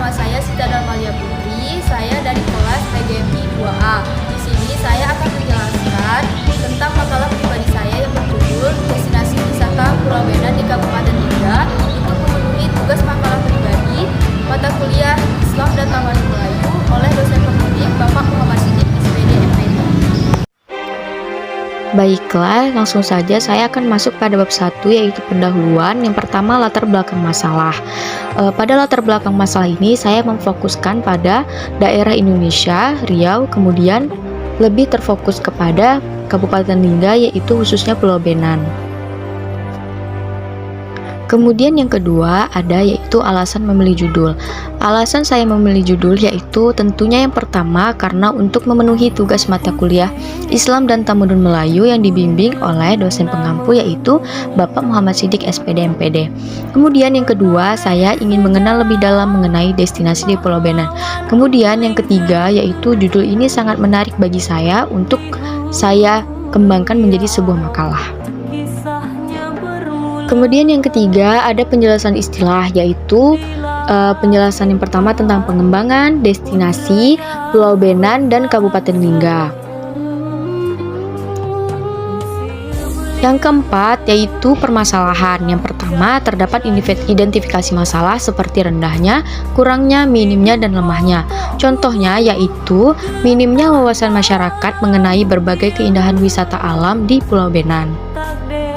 nama saya Sita Darmalia Putri. Saya dari kelas PGMI 2A. Di sini saya akan menjelaskan tentang makalah pribadi saya yang berjudul Destinasi Wisata Pulau Benan di Kabupaten Lingga untuk memenuhi tugas makalah pribadi mata kuliah Islam dan Tamadun Melayu oleh dosen pembimbing Bapak Muhammad Siddiq SPD MPD. Baiklah, langsung saja saya akan masuk pada bab 1, yaitu pendahuluan. Yang pertama, latar belakang masalah. Pada latar belakang masalah ini saya memfokuskan pada daerah Indonesia, Riau, kemudian lebih terfokus kepada Kabupaten Lingga, yaitu khususnya Pulau Benan. Kemudian yang kedua ada yaitu alasan memilih judul. Alasan saya memilih judul yaitu tentunya yang pertama karena untuk memenuhi tugas mata kuliah Islam dan Tamadun Melayu yang dibimbing oleh dosen pengampu yaitu Bapak Muhammad Siddiq SPD MPD. Kemudian yang kedua saya ingin mengenal lebih dalam mengenai destinasi di Pulau Benan. Kemudian yang ketiga yaitu judul ini sangat menarik bagi saya untuk saya kembangkan menjadi sebuah makalah. Kemudian yang ketiga ada penjelasan istilah yaitu penjelasan yang pertama tentang pengembangan, destinasi, Pulau Benan, dan Kabupaten Lingga. Yang keempat yaitu permasalahan. Yang pertama terdapat identifikasi masalah seperti rendahnya, kurangnya, minimnya, dan lemahnya. Contohnya yaitu minimnya wawasan masyarakat mengenai berbagai keindahan wisata alam di Pulau Benan.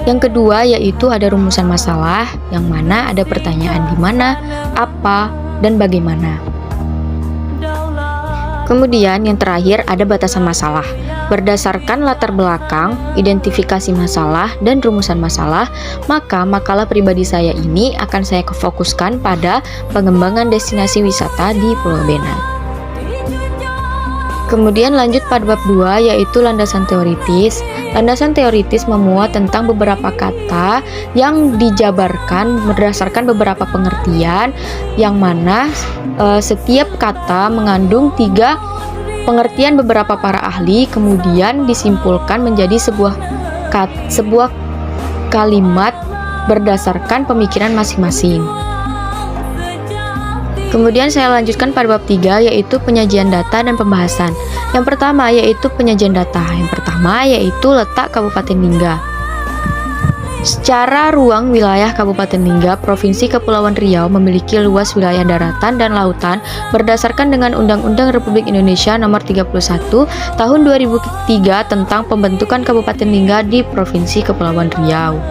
Yang kedua yaitu ada rumusan masalah, yang mana ada pertanyaan di mana, apa, dan bagaimana. Kemudian yang terakhir ada batasan masalah. Berdasarkan latar belakang, identifikasi masalah, dan rumusan masalah, maka makalah pribadi saya ini akan saya fokuskan pada pengembangan destinasi wisata di Pulau Benan. Kemudian lanjut pada bab 2 yaitu landasan teoritis. Landasan teoritis memuat tentang beberapa kata yang dijabarkan berdasarkan beberapa pengertian yang mana setiap kata mengandung 3 pengertian beberapa para ahli, kemudian disimpulkan menjadi sebuah kalimat berdasarkan pemikiran masing-masing. Kemudian saya lanjutkan pada bab 3 yaitu penyajian data dan pembahasan. Yang pertama yaitu penyajian data. Yang pertama yaitu letak Kabupaten Lingga. Secara ruang wilayah Kabupaten Lingga, Provinsi Kepulauan Riau memiliki luas wilayah daratan dan lautan berdasarkan dengan Undang-Undang Republik Indonesia Nomor 31 Tahun 2003 tentang pembentukan Kabupaten Lingga di Provinsi Kepulauan Riau.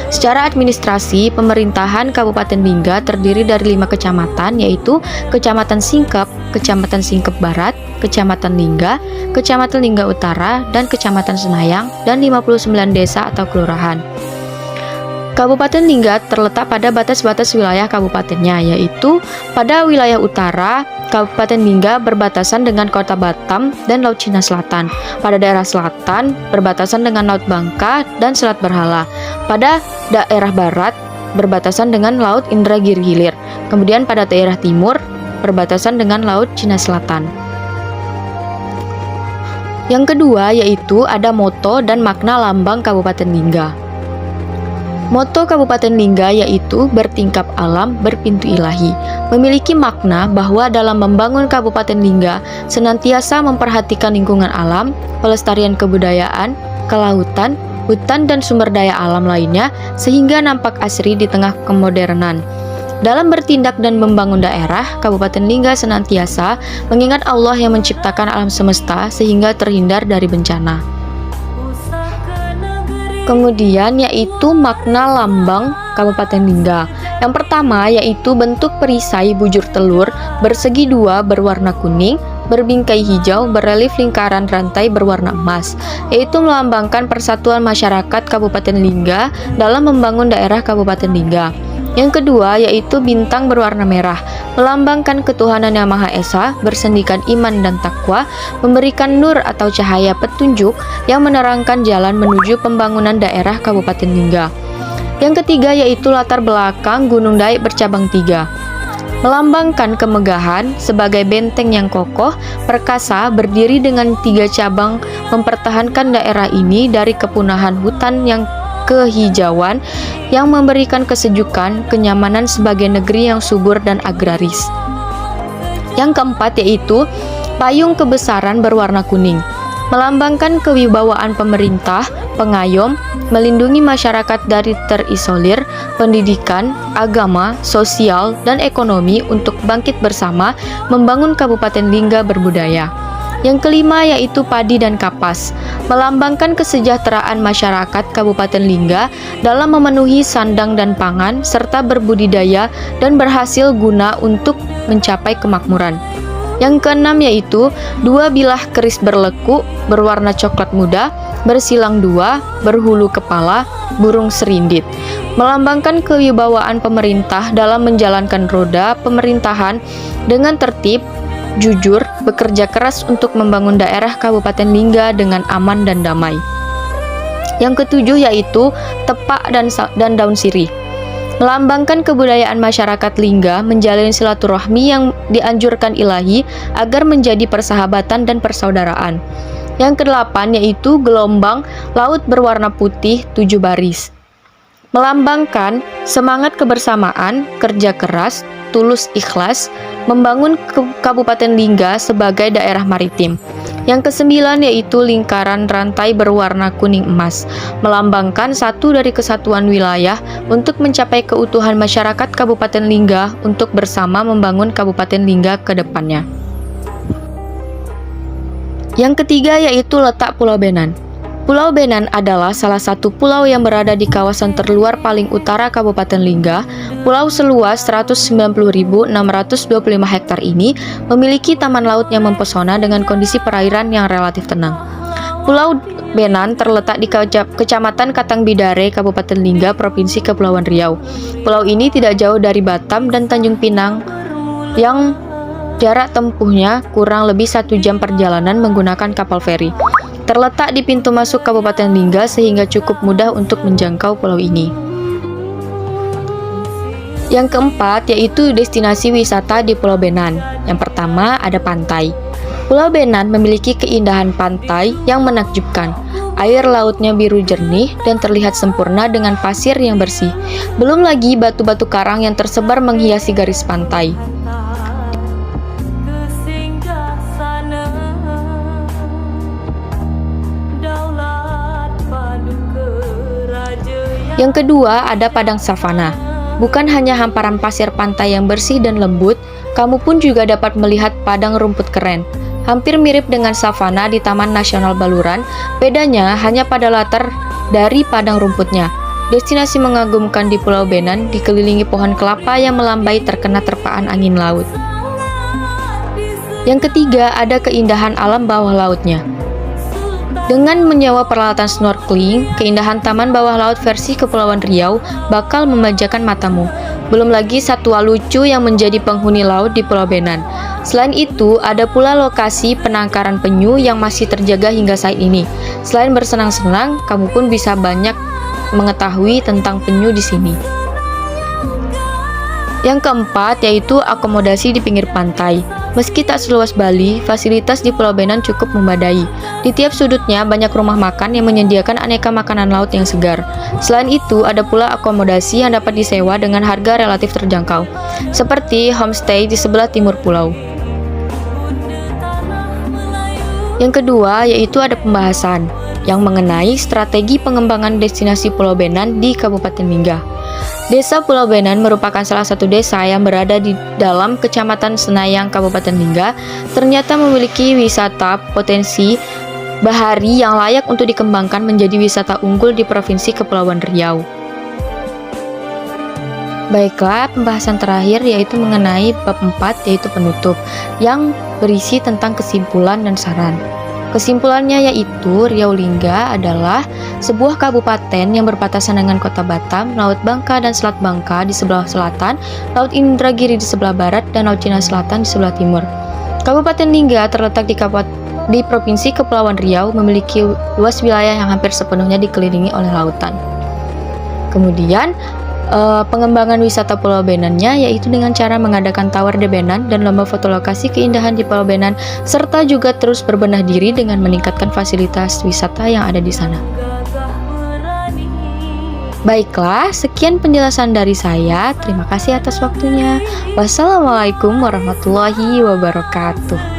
Secara administrasi, pemerintahan Kabupaten Lingga terdiri dari 5 kecamatan yaitu Kecamatan Singkep, Kecamatan Singkep Barat, Kecamatan Lingga, Kecamatan Lingga Utara, dan Kecamatan Senayang, dan 59 desa atau kelurahan. Kabupaten Lingga terletak pada batas-batas wilayah kabupatennya, yaitu pada wilayah utara, Kabupaten Lingga berbatasan dengan Kota Batam dan Laut Cina Selatan. Pada daerah selatan berbatasan dengan Laut Bangka dan Selat Berhala. Pada daerah barat berbatasan dengan Laut Indragiri Hilir. Kemudian pada daerah timur berbatasan dengan Laut Cina Selatan. Yang kedua yaitu ada moto dan makna lambang Kabupaten Lingga. Moto Kabupaten Lingga yaitu bertingkap alam, berpintu ilahi. Memiliki makna bahwa dalam membangun Kabupaten Lingga senantiasa memperhatikan lingkungan alam, pelestarian kebudayaan, kelautan, hutan, dan sumber daya alam lainnya sehingga nampak asri di tengah kemodernan. Dalam bertindak dan membangun daerah, Kabupaten Lingga senantiasa mengingat Allah yang menciptakan alam semesta sehingga terhindar dari bencana. Kemudian yaitu makna lambang Kabupaten Lingga. Yang pertama yaitu bentuk perisai bujur telur bersegi dua berwarna kuning, berbingkai hijau, berelief lingkaran rantai berwarna emas, yaitu melambangkan persatuan masyarakat Kabupaten Lingga dalam membangun daerah Kabupaten Lingga. Yang kedua yaitu bintang berwarna merah, melambangkan ketuhanan yang Maha Esa, bersendikan iman dan takwa, memberikan nur atau cahaya petunjuk yang menerangkan jalan menuju pembangunan daerah Kabupaten Lingga. Yang ketiga yaitu latar belakang Gunung Daik bercabang 3, melambangkan kemegahan sebagai benteng yang kokoh, perkasa, berdiri dengan 3 cabang, mempertahankan daerah ini dari kepunahan hutan yang kehijauan yang memberikan kesejukan, kenyamanan sebagai negeri yang subur dan agraris. Yang keempat yaitu payung kebesaran berwarna kuning, melambangkan kewibawaan pemerintah, pengayom, melindungi masyarakat dari terisolir, pendidikan, agama, sosial, dan ekonomi untuk bangkit bersama membangun Kabupaten Lingga berbudaya. Yang kelima yaitu padi dan kapas, melambangkan kesejahteraan masyarakat Kabupaten Lingga dalam memenuhi sandang dan pangan serta berbudidaya dan berhasil guna untuk mencapai kemakmuran. Yang keenam yaitu dua bilah keris berlekuk berwarna coklat muda, bersilang dua, berhulu kepala, burung serindit, melambangkan kewibawaan pemerintah dalam menjalankan roda pemerintahan dengan tertib, jujur, bekerja keras untuk membangun daerah Kabupaten Lingga dengan aman dan damai. Yang ketujuh yaitu tepak dan daun sirih, melambangkan kebudayaan masyarakat Lingga menjalin silaturahmi yang dianjurkan Ilahi agar menjadi persahabatan dan persaudaraan. Yang kedelapan yaitu gelombang laut berwarna putih 7 baris, melambangkan semangat kebersamaan, kerja keras, tulus ikhlas, membangun Kabupaten Lingga sebagai daerah maritim. Yang kesembilan yaitu lingkaran rantai berwarna kuning emas, melambangkan satu dari kesatuan wilayah untuk mencapai keutuhan masyarakat Kabupaten Lingga untuk bersama membangun Kabupaten Lingga ke depannya. Yang ketiga yaitu letak Pulau Benan. Pulau Benan adalah salah satu pulau yang berada di kawasan terluar paling utara Kabupaten Lingga. Pulau seluas 190.625 hektar ini memiliki taman laut yang mempesona dengan kondisi perairan yang relatif tenang. Pulau Benan terletak di Kecamatan Katang Bidare, Kabupaten Lingga, Provinsi Kepulauan Riau. Pulau ini tidak jauh dari Batam dan Tanjung Pinang yang jarak tempuhnya kurang lebih 1 jam perjalanan menggunakan kapal feri. Terletak di pintu masuk Kabupaten Lingga sehingga cukup mudah untuk menjangkau pulau ini. Yang keempat yaitu destinasi wisata di Pulau Benan. Yang pertama ada pantai. Pulau Benan memiliki keindahan pantai yang menakjubkan. Air lautnya biru jernih dan terlihat sempurna dengan pasir yang bersih. Belum lagi batu-batu karang yang tersebar menghiasi garis pantai. Yang kedua ada padang savana. Bukan hanya hamparan pasir pantai yang bersih dan lembut, kamu pun juga dapat melihat padang rumput keren. Hampir mirip dengan savana di Taman Nasional Baluran, bedanya hanya pada latar dari padang rumputnya. Destinasi mengagumkan di Pulau Benan dikelilingi pohon kelapa yang melambai terkena terpaan angin laut. Yang ketiga ada keindahan alam bawah lautnya. Dengan menyewa peralatan snorkeling, keindahan taman bawah laut versi Kepulauan Riau bakal memanjakan matamu. Belum lagi satwa lucu yang menjadi penghuni laut di Pulau Benan. Selain itu, ada pula lokasi penangkaran penyu yang masih terjaga hingga saat ini. Selain bersenang-senang, kamu pun bisa banyak mengetahui tentang penyu di sini. Yang keempat yaitu akomodasi di pinggir pantai. Meski tak seluas Bali, fasilitas di Pulau Benan cukup memadai. Di tiap sudutnya banyak rumah makan yang menyediakan aneka makanan laut yang segar. Selain itu, ada pula akomodasi yang dapat disewa dengan harga relatif terjangkau, seperti homestay di sebelah timur pulau. Yang kedua yaitu ada pembahasan yang mengenai strategi pengembangan destinasi Pulau Benan di Kabupaten Lingga. Desa Pulau Benan merupakan salah satu desa yang berada di dalam Kecamatan Senayang, Kabupaten Lingga. Ternyata memiliki wisata potensi bahari yang layak untuk dikembangkan menjadi wisata unggul di Provinsi Kepulauan Riau. Baiklah, pembahasan terakhir yaitu mengenai bab 4 yaitu penutup yang berisi tentang kesimpulan dan saran. Kesimpulannya yaitu Riau Lingga adalah sebuah kabupaten yang berbatasan dengan Kota Batam, Laut Bangka dan Selat Bangka di sebelah selatan, Laut Indragiri di sebelah barat, dan Laut Cina Selatan di sebelah timur. Kabupaten Lingga terletak di Provinsi Kepulauan Riau, memiliki luas wilayah yang hampir sepenuhnya dikelilingi oleh lautan. Kemudian pengembangan wisata Pulau Benannya yaitu dengan cara mengadakan Tower de Benan dan lomba foto lokasi keindahan di Pulau Benan, serta juga terus berbenah diri dengan meningkatkan fasilitas wisata yang ada di sana. Baiklah, sekian penjelasan dari saya. Terima kasih atas waktunya. Wassalamualaikum warahmatullahi wabarakatuh.